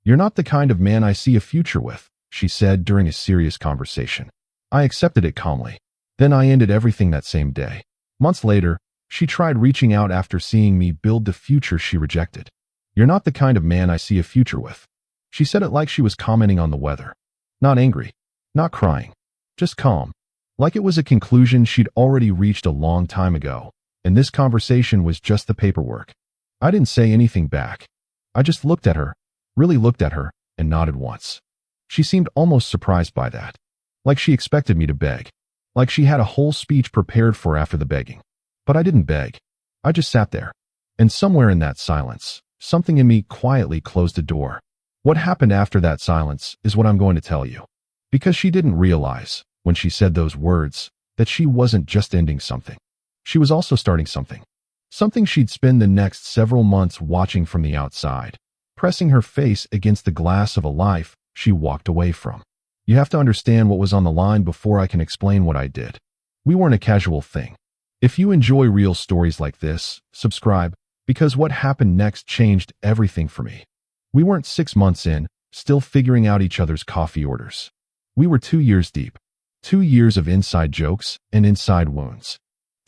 "You're not the kind of man I see a future with," she said during a serious conversation. I accepted it calmly. Then I ended everything that same day. Months later, she tried reaching out after seeing me build the future she rejected. "You're not the kind of man I see a future with." She said it like she was commenting on the weather. Not angry, not crying, just calm. Like it was a conclusion she'd already reached a long time ago, and this conversation was just the paperwork. I didn't say anything back. I just looked at her, really looked at her, and nodded once. She seemed almost surprised by that. Like she expected me to beg. Like she had a whole speech prepared for after the begging. But I didn't beg. I just sat there. And somewhere in that silence, something in me quietly closed a door. What happened after that silence is what I'm going to tell you. Because she didn't realize, when she said those words, that she wasn't just ending something. She was also starting something. Something she'd spend the next several months watching from the outside, pressing her face against the glass of a life she walked away from. You have to understand what was on the line before I can explain what I did. We weren't a casual thing. If you enjoy real stories like this, subscribe, because what happened next changed everything for me. We weren't 6 months in, still figuring out each other's coffee orders. We were 2 years deep. 2 years of inside jokes and inside wounds.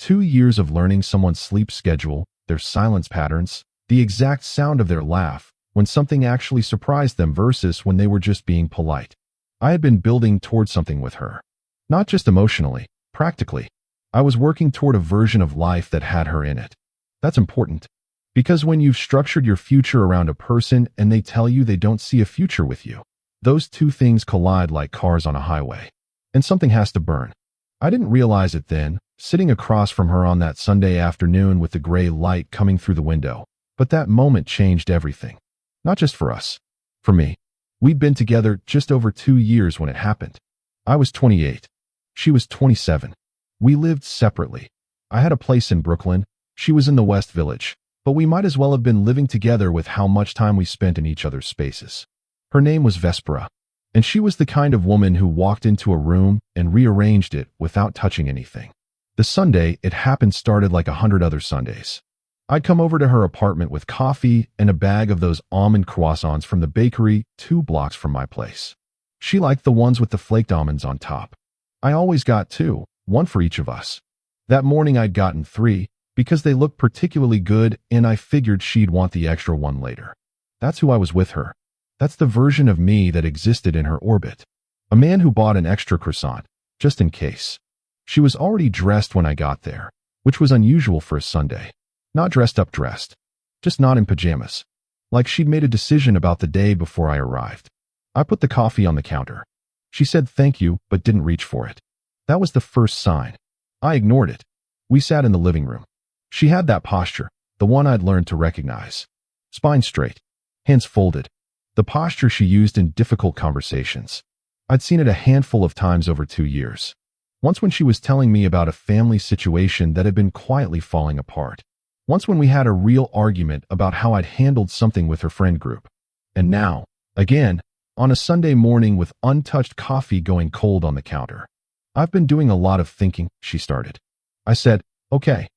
2 years of learning someone's sleep schedule, their silence patterns, the exact sound of their laugh when something actually surprised them versus when they were just being polite. I had been building toward something with her. Not just emotionally, practically. I was working toward a version of life that had her in it. That's important. Because when you've structured your future around a person and they tell you they don't see a future with you, those two things collide like cars on a highway. And something has to burn. I didn't realize it then, sitting across from her on that Sunday afternoon with the gray light coming through the window. But that moment changed everything. Not just for us. For me. We'd been together just over 2 years when it happened. I was 28. She was 27. We lived separately. I had a place in Brooklyn. She was in the West Village. But we might as well have been living together with how much time we spent in each other's spaces. Her name was Vespera. And she was the kind of woman who walked into a room and rearranged it without touching anything. The Sunday it happened started like 100 other Sundays. I'd come over to her apartment with coffee and a bag of those almond croissants from the bakery 2 blocks from my place. She liked the ones with the flaked almonds on top. I always got 2, 1 for each of us. That morning I'd gotten 3 because they looked particularly good and I figured she'd want the extra 1 later. That's who I was with her. That's the version of me that existed in her orbit. A man who bought an extra croissant, just in case. She was already dressed when I got there, which was unusual for a Sunday. Not dressed up dressed. Just not in pajamas. Like she'd made a decision about the day before I arrived. I put the coffee on the counter. She said thank you, but didn't reach for it. That was the first sign. I ignored it. We sat in the living room. She had that posture, the one I'd learned to recognize. Spine straight. Hands folded. The posture she used in difficult conversations. I'd seen it a handful of times over 2 years. Once when she was telling me about a family situation that had been quietly falling apart. Once when we had a real argument about how I'd handled something with her friend group. And now, again, on a Sunday morning with untouched coffee going cold on the counter. "I've been doing a lot of thinking," she started. I said, "Okay."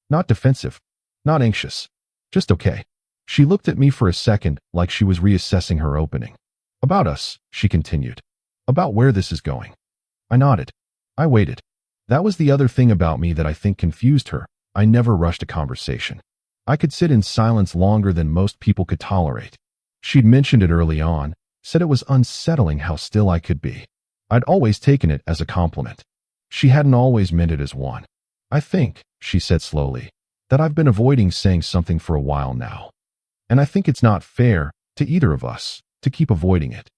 Not defensive. Not anxious. Just okay. She looked at me for a second like she was reassessing her opening. "About us," she continued. "About where this is going." I nodded. I waited. That was the other thing about me that I think confused her. I never rushed a conversation. I could sit in silence longer than most people could tolerate. She'd mentioned it early on, said it was unsettling how still I could be. I'd always taken it as a compliment. She hadn't always meant it as one. "I think," she said slowly, "that I've been avoiding saying something for a while now. And I think it's not fair, to either of us, to keep avoiding it."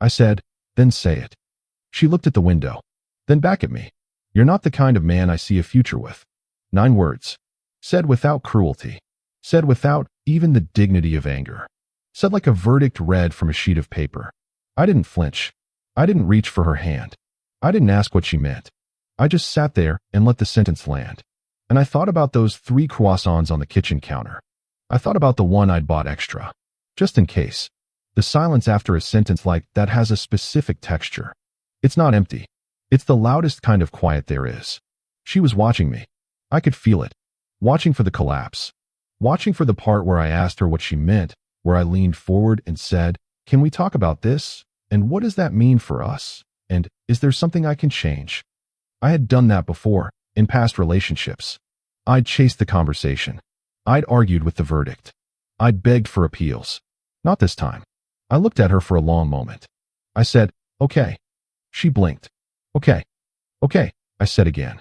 I said, "Then say it." She looked at the window, then back at me. "You're not the kind of man I see a future with." 9 words. Said without cruelty. Said without even the dignity of anger. Said like a verdict read from a sheet of paper. I didn't flinch. I didn't reach for her hand. I didn't ask what she meant. I just sat there and let the sentence land. And I thought about those 3 croissants on the kitchen counter. I thought about the one I'd bought extra. Just in case. The silence after a sentence like that has a specific texture. It's not empty. It's the loudest kind of quiet there is. She was watching me. I could feel it. Watching for the collapse. Watching for the part where I asked her what she meant, where I leaned forward and said, Can we talk about this? And what does that mean for us? And is there something I can change? I had done that before, in past relationships. I'd chased the conversation. I'd argued with the verdict. I'd begged for appeals. Not this time. I looked at her for a long moment. I said, okay. She blinked. Okay. Okay, I said again.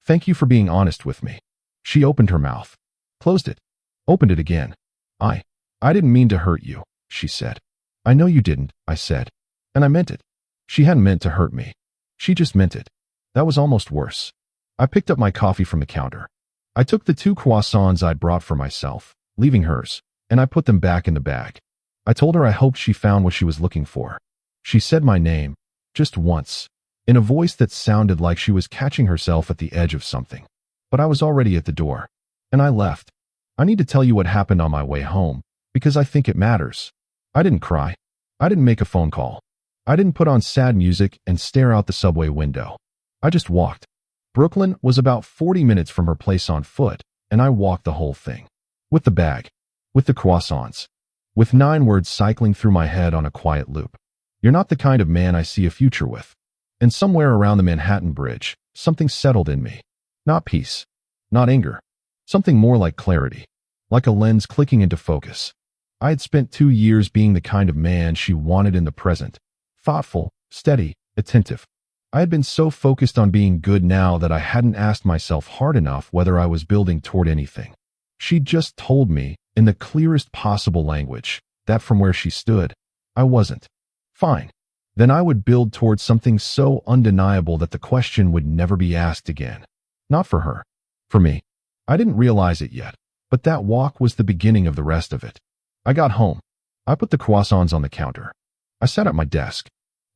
Thank you for being honest with me. She opened her mouth. Closed it. Opened it again. I didn't mean to hurt you, she said. I know you didn't, I said. And I meant it. She hadn't meant to hurt me. She just meant it. That was almost worse. I picked up my coffee from the counter. I took the 2 croissants I'd brought for myself, leaving hers, and I put them back in the bag. I told her I hoped she found what she was looking for. She said my name, just once, in a voice that sounded like she was catching herself at the edge of something. But I was already at the door, and I left. I need to tell you what happened on my way home, because I think it matters. I didn't cry. I didn't make a phone call. I didn't put on sad music and stare out the subway window. I just walked. Brooklyn was about 40 minutes from her place on foot, and I walked the whole thing. With the bag. With the croissants. With 9 words cycling through my head on a quiet loop. You're not the kind of man I see a future with. And somewhere around the Manhattan Bridge, something settled in me. Not peace. Not anger. Something more like clarity. Like a lens clicking into focus. I had spent 2 years being the kind of man she wanted in the present. Thoughtful, steady, attentive. I had been so focused on being good now that I hadn't asked myself hard enough whether I was building toward anything. She just told me, in the clearest possible language, that from where she stood, I wasn't. Fine. Then I would build towards something so undeniable that the question would never be asked again. Not for her. For me. I didn't realize it yet, but that walk was the beginning of the rest of it. I got home. I put the croissants on the counter. I sat at my desk.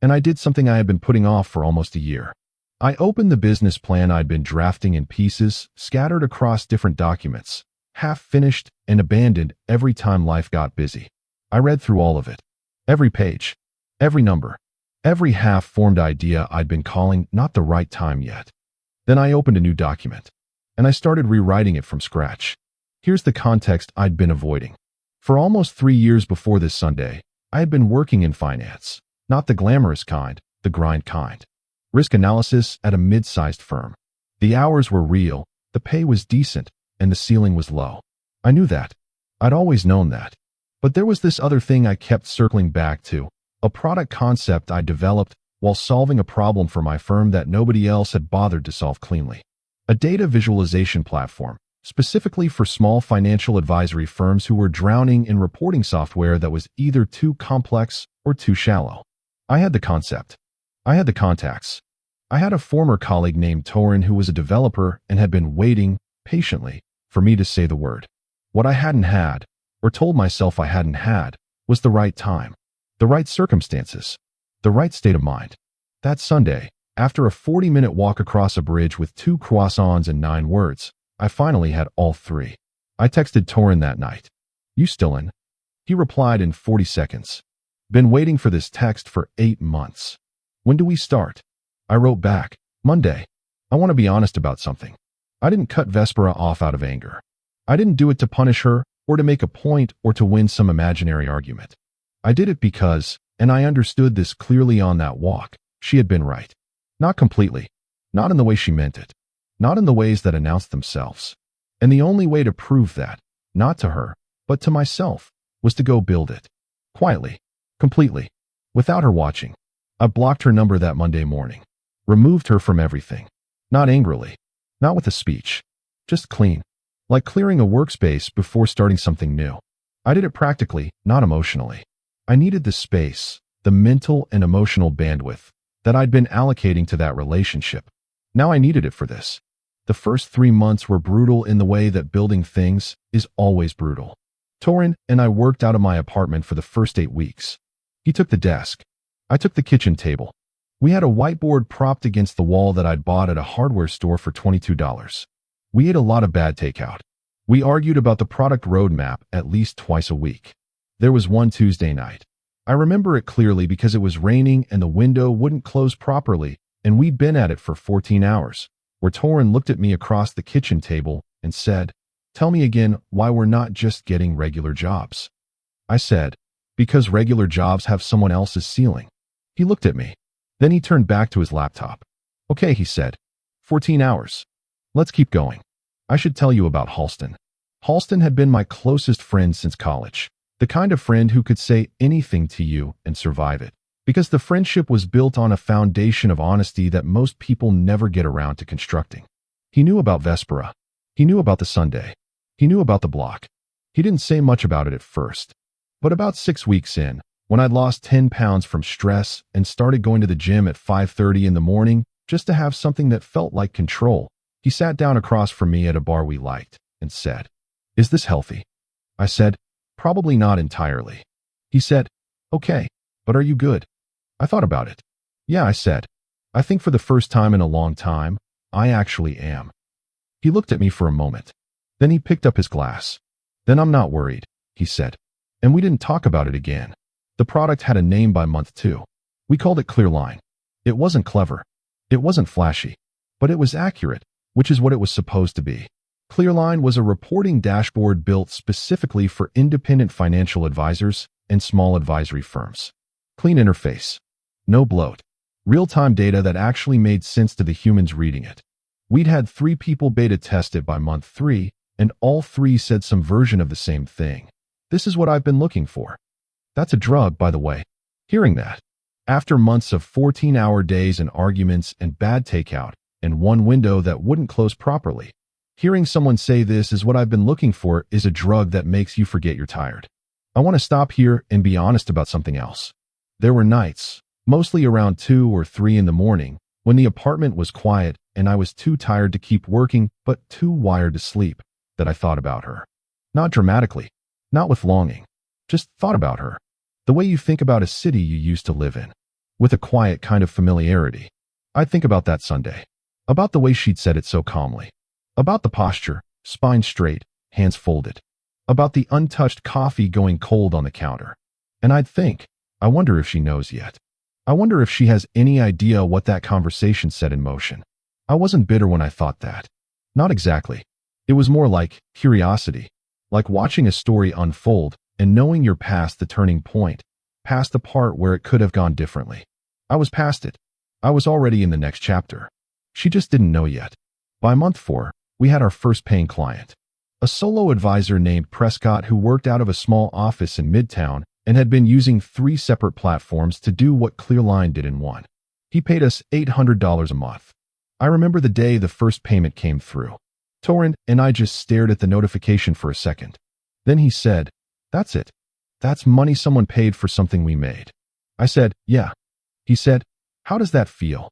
And I did something I had been putting off for almost a year. I opened the business plan I'd been drafting in pieces, scattered across different documents, half finished and abandoned every time life got busy. I read through all of it. Every page. Every number. Every half-formed idea I'd been calling not the right time yet. Then I opened a new document. And I started rewriting it from scratch. Here's the context I'd been avoiding. For almost 3 years before this Sunday, I had been working in finance. Not the glamorous kind, the grind kind. Risk analysis at a mid-sized firm. The hours were real, the pay was decent, and the ceiling was low. I knew that. I'd always known that. But there was this other thing I kept circling back to, a product concept I developed while solving a problem for my firm that nobody else had bothered to solve cleanly. A data visualization platform, specifically for small financial advisory firms who were drowning in reporting software that was either too complex or too shallow. I had the concept. I had the contacts. I had a former colleague named Torin who was a developer and had been waiting, patiently, for me to say the word. What I hadn't had, or told myself I hadn't had, was the right time, the right circumstances, the right state of mind. That Sunday, after a 40-minute walk across a bridge with 2 croissants and 9 words, I finally had all 3. I texted Torin that night. You still in? He replied in 40 seconds. Been waiting for this text for 8 months. When do we start? I wrote back, Monday. I want to be honest about something. I didn't cut Vespera off out of anger. I didn't do it to punish her, or to make a point, or to win some imaginary argument. I did it because, and I understood this clearly on that walk, she had been right. Not completely. Not in the way she meant it. Not in the ways that announced themselves. And the only way to prove that, not to her, but to myself, was to go build it. Quietly. Completely. Without her watching. I blocked her number that Monday morning. Removed her from everything. Not angrily. Not with a speech. Just clean. Like clearing a workspace before starting something new. I did it practically, not emotionally. I needed the space, the mental and emotional bandwidth that I'd been allocating to that relationship. Now I needed it for this. The first 3 months were brutal in the way that building things is always brutal. Torin and I worked out of my apartment for the first 8 weeks. He took the desk. I took the kitchen table. We had a whiteboard propped against the wall that I'd bought at a hardware store for $22. We ate a lot of bad takeout. We argued about the product roadmap at least twice a week. There was one Tuesday night. I remember it clearly because it was raining and the window wouldn't close properly, and we'd been at it for 14 hours, where Torin looked at me across the kitchen table and said, "Tell me again why we're not just getting regular jobs." I said, Because regular jobs have someone else's ceiling. He looked at me. Then he turned back to his laptop. Okay, he said. 14 hours. Let's keep going. I should tell you about Halston. Halston had been my closest friend since college. The kind of friend who could say anything to you and survive it. Because the friendship was built on a foundation of honesty that most people never get around to constructing. He knew about Vespera. He knew about the Sunday. He knew about the block. He didn't say much about it at first. But about 6 weeks in, when I'd lost 10 pounds from stress and started going to the gym at 5:30 in the morning just to have something that felt like control, he sat down across from me at a bar we liked and said, "Is this healthy?" I said, "Probably not entirely." He said, "Okay, but are you good?" I thought about it. "Yeah," I said. "I think for the first time in a long time, I actually am." He looked at me for a moment. Then he picked up his glass. "Then I'm not worried," he said. And we didn't talk about it again. The product had a name by month 2. We called it Clearline. It wasn't clever. It wasn't flashy. But it was accurate, which is what it was supposed to be. Clearline was a reporting dashboard built specifically for independent financial advisors and small advisory firms. Clean interface. No bloat. Real-time data that actually made sense to the humans reading it. We'd had 3 people beta test it by month 3, and all 3 said some version of the same thing. This is what I've been looking for. That's a drug, by the way. Hearing that. After months of 14-hour days and arguments and bad takeout, and one window that wouldn't close properly, hearing someone say this is what I've been looking for is a drug that makes you forget you're tired. I want to stop here and be honest about something else. There were nights, mostly around 2 or 3 in the morning, when the apartment was quiet and I was too tired to keep working but too wired to sleep, that I thought about her. Not dramatically. Not with longing. Just thought about her. The way you think about a city you used to live in. With a quiet kind of familiarity. I'd think about that Sunday. About the way she'd said it so calmly. About the posture, spine straight, hands folded. About the untouched coffee going cold on the counter. And I'd think, I wonder if she knows yet. I wonder if she has any idea what that conversation set in motion. I wasn't bitter when I thought that. Not exactly. It was more like curiosity. Like watching a story unfold and knowing you're past the turning point, past the part where it could have gone differently. I was past it. I was already in the next chapter. She just didn't know yet. By month 4, we had our first paying client. A solo advisor named Prescott who worked out of a small office in Midtown and had been using 3 separate platforms to do what Clearline did in one. He paid us $800 a month. I remember the day the first payment came through. Torrin and I just stared at the notification for a second. Then he said, "That's it. That's money someone paid for something we made." I said, "Yeah." He said, "How does that feel?"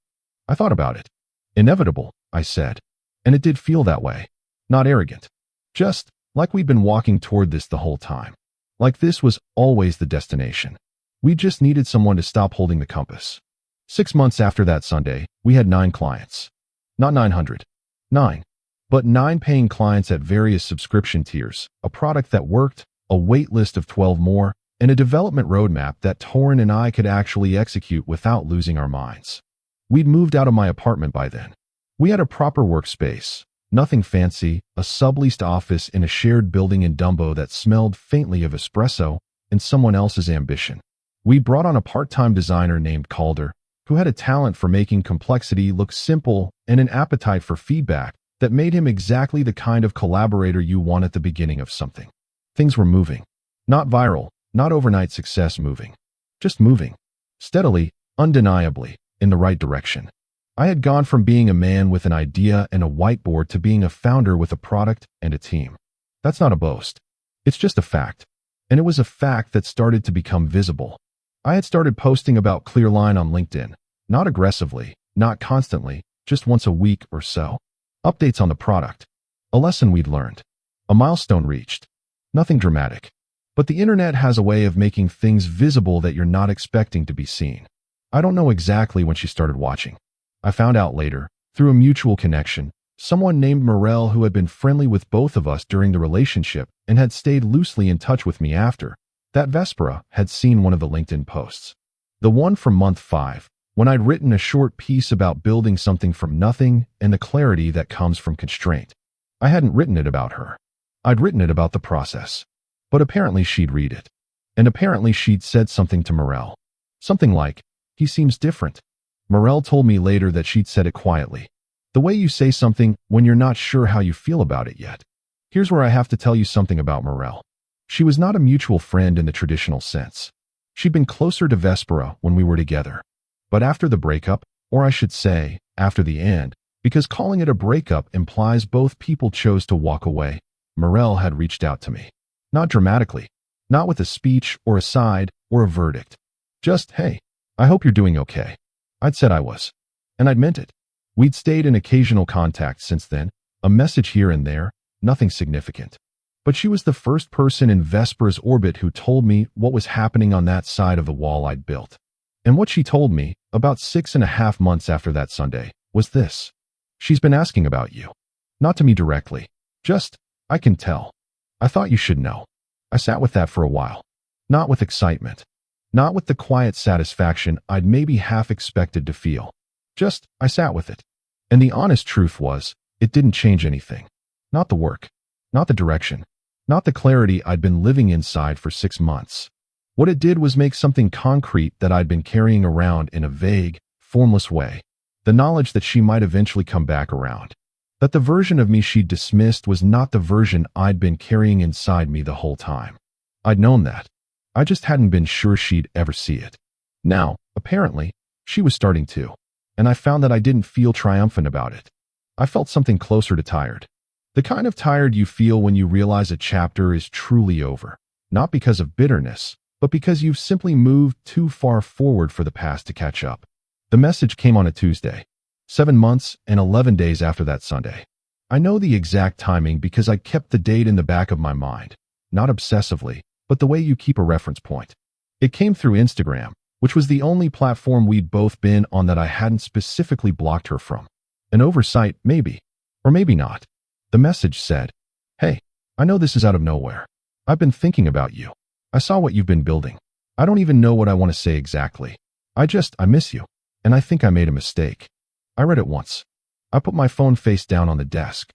I thought about it. "Inevitable," I said. And it did feel that way. Not arrogant. Just like we'd been walking toward this the whole time. Like this was always the destination. We just needed someone to stop holding the compass. 6 months after that Sunday, we had 9 clients. Not 900. 9. But 9 paying clients at various subscription tiers, a product that worked, a wait list of 12 more, and a development roadmap that Torrin and I could actually execute without losing our minds. We'd moved out of my apartment by then. We had a proper workspace, nothing fancy, a subleased office in a shared building in Dumbo that smelled faintly of espresso and someone else's ambition. We brought on a part-time designer named Calder, who had a talent for making complexity look simple and an appetite for feedback that made him exactly the kind of collaborator you want at the beginning of something. Things were moving. Not viral, not overnight success moving. Just moving. Steadily, undeniably, in the right direction. I had gone from being a man with an idea and a whiteboard to being a founder with a product and a team. That's not a boast. It's just a fact. And it was a fact that started to become visible. I had started posting about Clearline on LinkedIn. Not aggressively, not constantly, just once a week or so. Updates on the product. A lesson we'd learned. A milestone reached. Nothing dramatic. But the internet has a way of making things visible that you're not expecting to be seen. I don't know exactly when she started watching. I found out later, through a mutual connection, someone named Morel who had been friendly with both of us during the relationship and had stayed loosely in touch with me after, that Vespera had seen one of the LinkedIn posts. The one from month 5, when I'd written a short piece about building something from nothing and the clarity that comes from constraint. I hadn't written it about her. I'd written it about the process. But apparently she'd read it. And apparently she'd said something to Morel. Something like, "He seems different." Morel told me later that she'd said it quietly. The way you say something when you're not sure how you feel about it yet. Here's where I have to tell you something about Morel. She was not a mutual friend in the traditional sense. She'd been closer to Vespera when we were together. But after the breakup, or I should say, after the end, because calling it a breakup implies both people chose to walk away, Morel had reached out to me. Not dramatically, not with a speech or a side or a verdict. Just, "Hey, I hope you're doing okay." I'd said I was. And I'd meant it. We'd stayed in occasional contact since then, a message here and there, nothing significant. But she was the first person in Vespera's orbit who told me what was happening on that side of the wall I'd built. And what she told me, about 6.5 months after that Sunday, was this. "She's been asking about you." Not to me directly. Just, "I can tell. I thought you should know." I sat with that for a while. Not with excitement. Not with the quiet satisfaction I'd maybe half expected to feel. Just, I sat with it. And the honest truth was, it didn't change anything. Not the work. Not the direction. Not the clarity I'd been living inside for 6 months. What it did was make something concrete that I'd been carrying around in a vague, formless way. The knowledge that she might eventually come back around. That the version of me she'd dismissed was not the version I'd been carrying inside me the whole time. I'd known that. I just hadn't been sure she'd ever see it. Now, apparently, she was starting to. And I found that I didn't feel triumphant about it. I felt something closer to tired. The kind of tired you feel when you realize a chapter is truly over. Not because of bitterness, but because you've simply moved too far forward for the past to catch up. The message came on a Tuesday, 7 months and 11 days after that Sunday. I know the exact timing because I kept the date in the back of my mind. Not obsessively, but the way you keep a reference point. It came through Instagram, which was the only platform we'd both been on that I hadn't specifically blocked her from. An oversight, maybe. Or maybe not. The message said, "Hey, I know this is out of nowhere. I've been thinking about you. I saw what you've been building. I don't even know what I want to say exactly. I miss you. And I think I made a mistake." I read it once. I put my phone face down on the desk.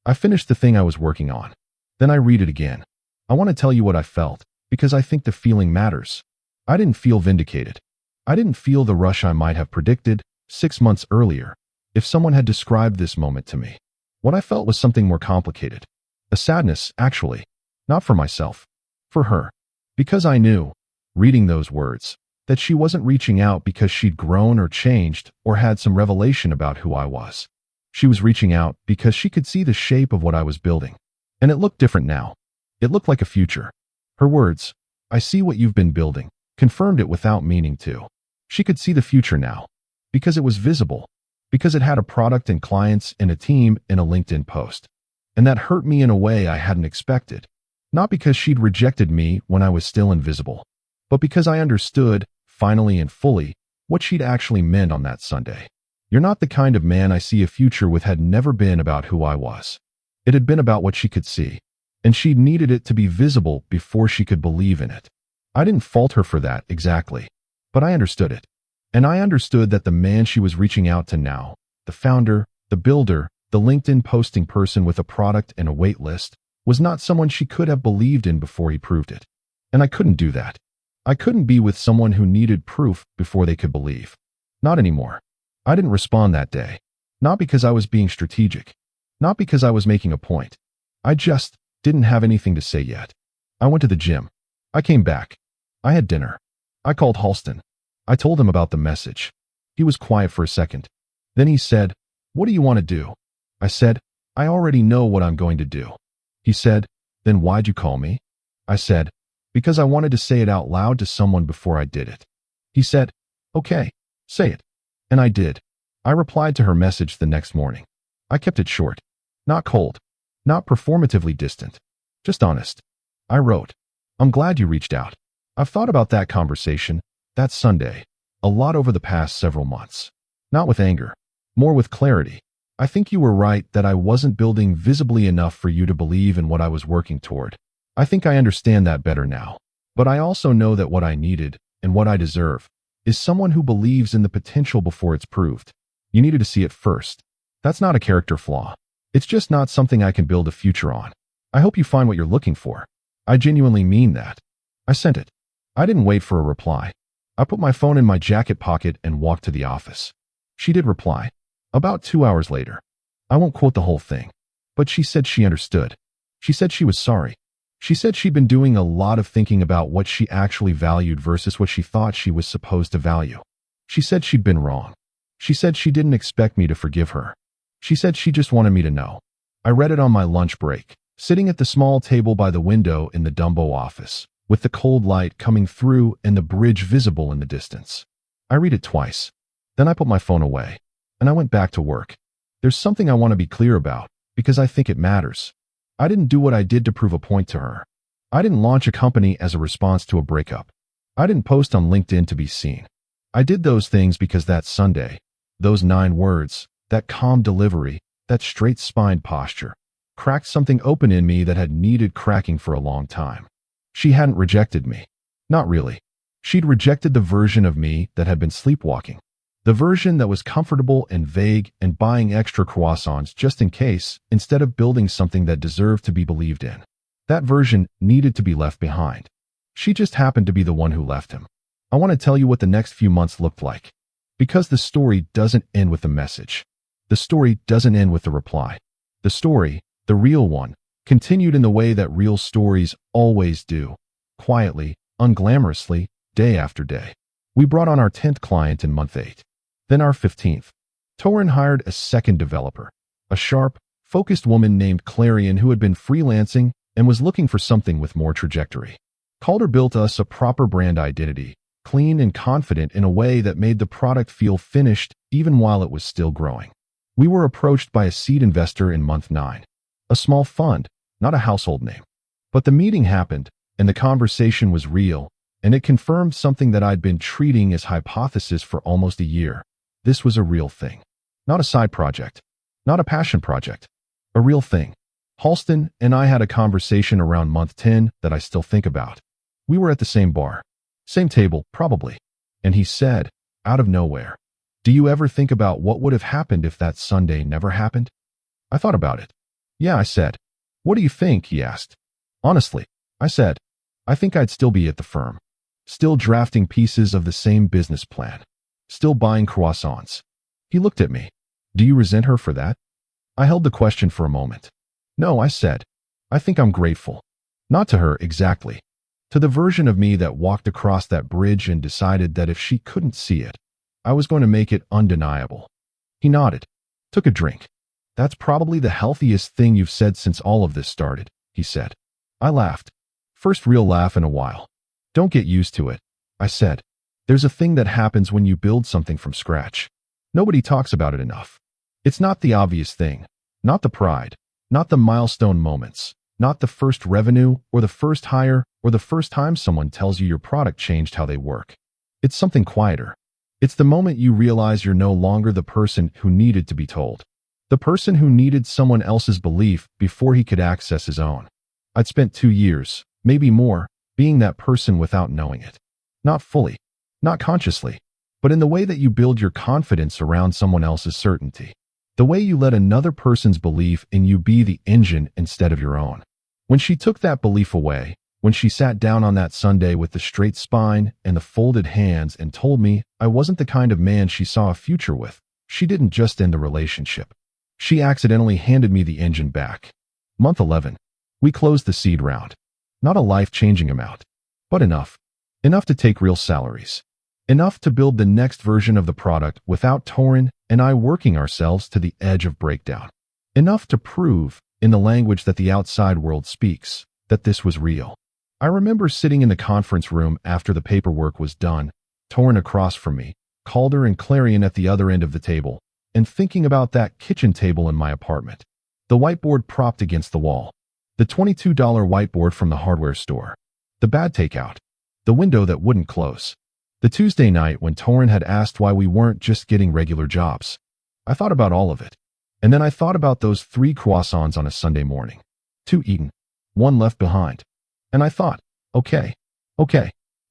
I finished the thing I was working on. Then I read it again. I want to tell you what I felt, because I think the feeling matters. I didn't feel vindicated. I didn't feel the rush I might have predicted 6 months earlier if someone had described this moment to me. What I felt was something more complicated. A sadness, actually. Not for myself. For her. Because I knew, reading those words, that she wasn't reaching out because she'd grown or changed or had some revelation about who I was. She was reaching out because she could see the shape of what I was building. And it looked different now. It looked like a future. Her words, "I see what you've been building," confirmed it without meaning to. She could see the future now. Because it was visible. Because it had a product and clients and a team and a LinkedIn post. And that hurt me in a way I hadn't expected. Not because she'd rejected me when I was still invisible, but because I understood, finally and fully, what she'd actually meant on that Sunday. "You're not the kind of man I see a future with" had never been about who I was. It had been about what she could see. And she'd needed it to be visible before she could believe in it. I didn't fault her for that, exactly. But I understood it. And I understood that the man she was reaching out to now, the founder, the builder, the LinkedIn posting person with a product and a wait list, was not someone she could have believed in before he proved it. And I couldn't do that. I couldn't be with someone who needed proof before they could believe. Not anymore. I didn't respond that day. Not because I was being strategic. Not because I was making a point. I just didn't have anything to say yet. I went to the gym. I came back. I had dinner. I called Halston. I told him about the message. He was quiet for a second. Then he said, "What do you want to do?" I said, "I already know what I'm going to do." He said, "Then why'd you call me?" I said, "Because I wanted to say it out loud to someone before I did it." He said, "Okay, say it." And I did. I replied to her message the next morning. I kept it short. Not cold. Not performatively distant. Just honest. I wrote, "I'm glad you reached out. I've thought about that conversation, that Sunday, a lot over the past several months. Not with anger. More with clarity. I think you were right that I wasn't building visibly enough for you to believe in what I was working toward. I think I understand that better now. But I also know that what I needed, and what I deserve, is someone who believes in the potential before it's proved. You needed to see it first. That's not a character flaw. It's just not something I can build a future on. I hope you find what you're looking for. I genuinely mean that." I sent it. I didn't wait for a reply. I put my phone in my jacket pocket and walked to the office. She did reply. About 2 hours later. I won't quote the whole thing, but she said she understood. She said she was sorry. She said she'd been doing a lot of thinking about what she actually valued versus what she thought she was supposed to value. She said she'd been wrong. She said she didn't expect me to forgive her. She said she just wanted me to know. I read it on my lunch break, sitting at the small table by the window in the Dumbo office, with the cold light coming through and the bridge visible in the distance. I read it twice. Then I put my phone away, and I went back to work. There's something I want to be clear about, because I think it matters. I didn't do what I did to prove a point to her. I didn't launch a company as a response to a breakup. I didn't post on LinkedIn to be seen. I did those things because that Sunday, those 9 words, that calm delivery, that straight-spined posture, cracked something open in me that had needed cracking for a long time. She hadn't rejected me. Not really. She'd rejected the version of me that had been sleepwalking. The version that was comfortable and vague and buying extra croissants just in case, instead of building something that deserved to be believed in. That version needed to be left behind. She just happened to be the one who left him. I want to tell you what the next few months looked like. Because the story doesn't end with the message. The story doesn't end with the reply. The story, the real one, continued in the way that real stories always do. Quietly, unglamorously, day after day. We brought on our 10th client in month 8. Then our 15th. Torin hired a second developer, a sharp, focused woman named Qley who had been freelancing and was looking for something with more trajectory. Calder built us a proper brand identity, clean and confident in a way that made the product feel finished even while it was still growing. We were approached by a seed investor in month 9. A small fund, not a household name. But the meeting happened, and the conversation was real, and it confirmed something that I'd been treating as hypothesis for almost a year. This was a real thing. Not a side project. Not a passion project. A real thing. Halston and I had a conversation around month 10 that I still think about. We were at the same bar. Same table, probably. And he said, out of nowhere, "Do you ever think about what would have happened if that Sunday never happened?" I thought about it. "Yeah," I said. "What do you think?" he asked. "Honestly," I said, "I think I'd still be at the firm. Still drafting pieces of the same business plan. Still buying croissants." He looked at me. "Do you resent her for that?" I held the question for a moment. "No," I said. "I think I'm grateful. Not to her exactly. To the version of me that walked across that bridge and decided that if she couldn't see it, I was going to make it undeniable." He nodded. Took a drink. "That's probably the healthiest thing you've said since all of this started," he said. I laughed. First real laugh in a while. "Don't get used to it," I said. "There's a thing that happens when you build something from scratch. Nobody talks about it enough. It's not the obvious thing. Not the pride. Not the milestone moments. Not the first revenue, or the first hire, or the first time someone tells you your product changed how they work. It's something quieter. It's the moment you realize you're no longer the person who needed to be told. The person who needed someone else's belief before he could access his own. I'd spent 2 years, maybe more, being that person without knowing it. Not fully. Not consciously. But in the way that you build your confidence around someone else's certainty. The way you let another person's belief in you be the engine instead of your own. When she took that belief away, when she sat down on that Sunday with the straight spine and the folded hands and told me I wasn't the kind of man she saw a future with, she didn't just end the relationship. She accidentally handed me the engine back. Month 11. We closed the seed round. Not a life-changing amount, but enough. Enough to take real salaries. Enough to build the next version of the product without Torin and I working ourselves to the edge of breakdown. Enough to prove, in the language that the outside world speaks, that this was real. I remember sitting in the conference room after the paperwork was done, Torin across from me, Calder and Qley at the other end of the table, and thinking about that kitchen table in my apartment. The whiteboard propped against the wall. The $22 whiteboard from the hardware store. The bad takeout. The window that wouldn't close. The Tuesday night when Torin had asked why we weren't just getting regular jobs. I thought about all of it. And then I thought about those 3 croissants on a Sunday morning. 2 eaten. 1 left behind. And I thought, okay.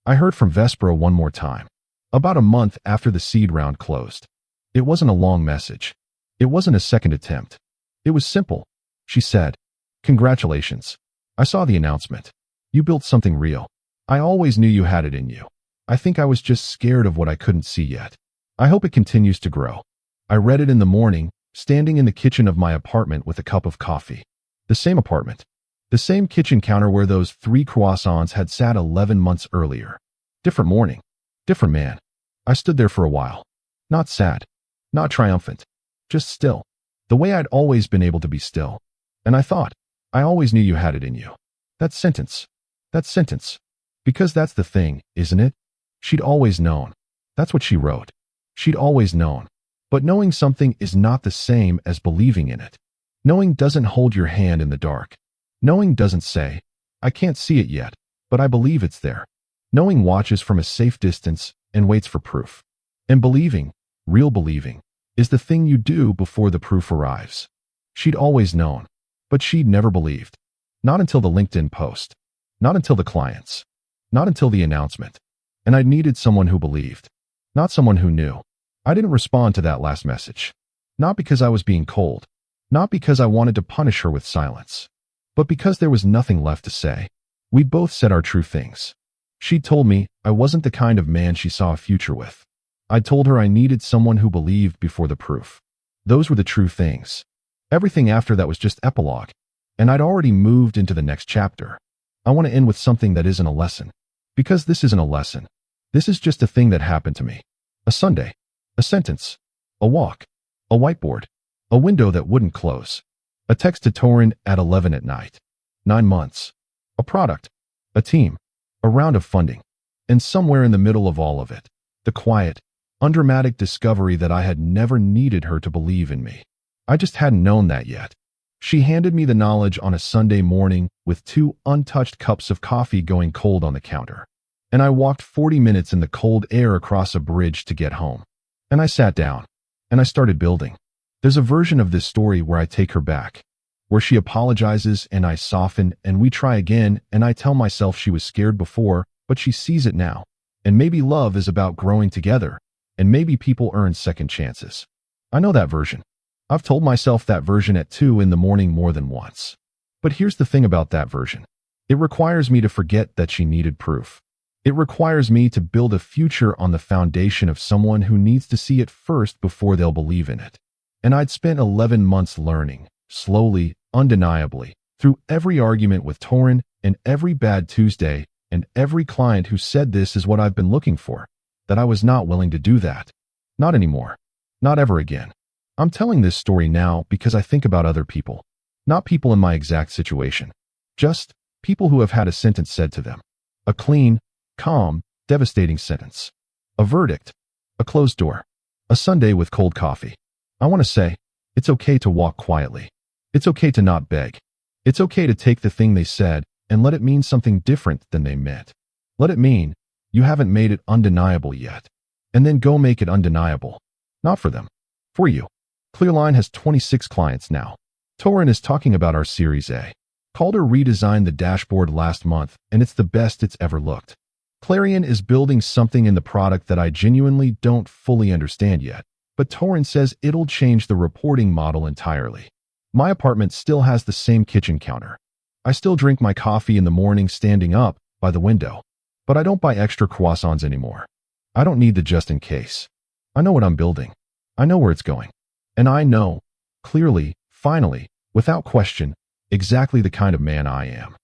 I heard from Vespera one more time. About a month after the seed round closed. It wasn't a long message. It wasn't a second attempt. It was simple. She said, "Congratulations. I saw the announcement. You built something real." I always knew you had it in you. I think I was just scared of what I couldn't see yet. I hope it continues to grow. I read it in the morning, standing in the kitchen of my apartment with a cup of coffee. The same apartment. The same kitchen counter where those 3 croissants had sat 11 months earlier. Different morning. Different man. I stood there for a while. Not sad. Not triumphant. Just still. The way I'd always been able to be still. And I thought, I always knew you had it in you. That sentence. That sentence. Because that's the thing, isn't it? She'd always known. That's what she wrote. She'd always known. But knowing something is not the same as believing in it. Knowing doesn't hold your hand in the dark. Knowing doesn't say, I can't see it yet, but I believe it's there. Knowing watches from a safe distance and waits for proof. And believing, real believing, is the thing you do before the proof arrives. She'd always known, but she'd never believed. Not until the LinkedIn post. Not until the clients. Not until the announcement. And I needed someone who believed. Not someone who knew. I didn't respond to that last message. Not because I was being cold. Not because I wanted to punish her with silence. But because there was nothing left to say. We'd both said our true things. She'd told me I wasn't the kind of man she saw a future with. I'd told her I needed someone who believed before the proof. Those were the true things. Everything after that was just epilogue. And I'd already moved into the next chapter. I want to end with something that isn't a lesson. Because this isn't a lesson. This is just a thing that happened to me. A Sunday. A sentence. A walk. A whiteboard. A window that wouldn't close. A text to Torin at 11 at night. 9 months. A product. A team. A round of funding. And somewhere in the middle of all of it, the quiet, undramatic discovery that I had never needed her to believe in me. I just hadn't known that yet. She handed me the knowledge on a Sunday morning with 2 untouched cups of coffee going cold on the counter. And I walked 40 minutes in the cold air across a bridge to get home. And I sat down. And I started building. There's a version of this story where I take her back. Where she apologizes and I soften and we try again and I tell myself she was scared before, but she sees it now. And maybe love is about growing together. And maybe people earn second chances. I know that version. I've told myself that version at 2 in the morning more than once. But here's the thing about that version. It requires me to forget that she needed proof. It requires me to build a future on the foundation of someone who needs to see it first before they'll believe in it. And I'd spent 11 months learning, slowly, undeniably, through every argument with Torin and every bad Tuesday and every client who said this is what I've been looking for, that I was not willing to do that. Not anymore. Not ever again. I'm telling this story now because I think about other people. Not people in my exact situation. Just people who have had a sentence said to them. A clean, calm, devastating sentence. A verdict. A closed door. A Sunday with cold coffee. I want to say, it's okay to walk quietly. It's okay to not beg. It's okay to take the thing they said and let it mean something different than they meant. Let it mean, you haven't made it undeniable yet. And then go make it undeniable. Not for them. For you. Qley has 26 clients now. Torin is talking about our Series A. Calder redesigned the dashboard last month, and it's the best it's ever looked. Clarion is building something in the product that I genuinely don't fully understand yet, but Torin says it'll change the reporting model entirely. My apartment still has the same kitchen counter. I still drink my coffee in the morning standing up by the window, but I don't buy extra croissants anymore. I don't need the just in case. I know what I'm building. I know where it's going. And I know, clearly, finally, without question, exactly the kind of man I am.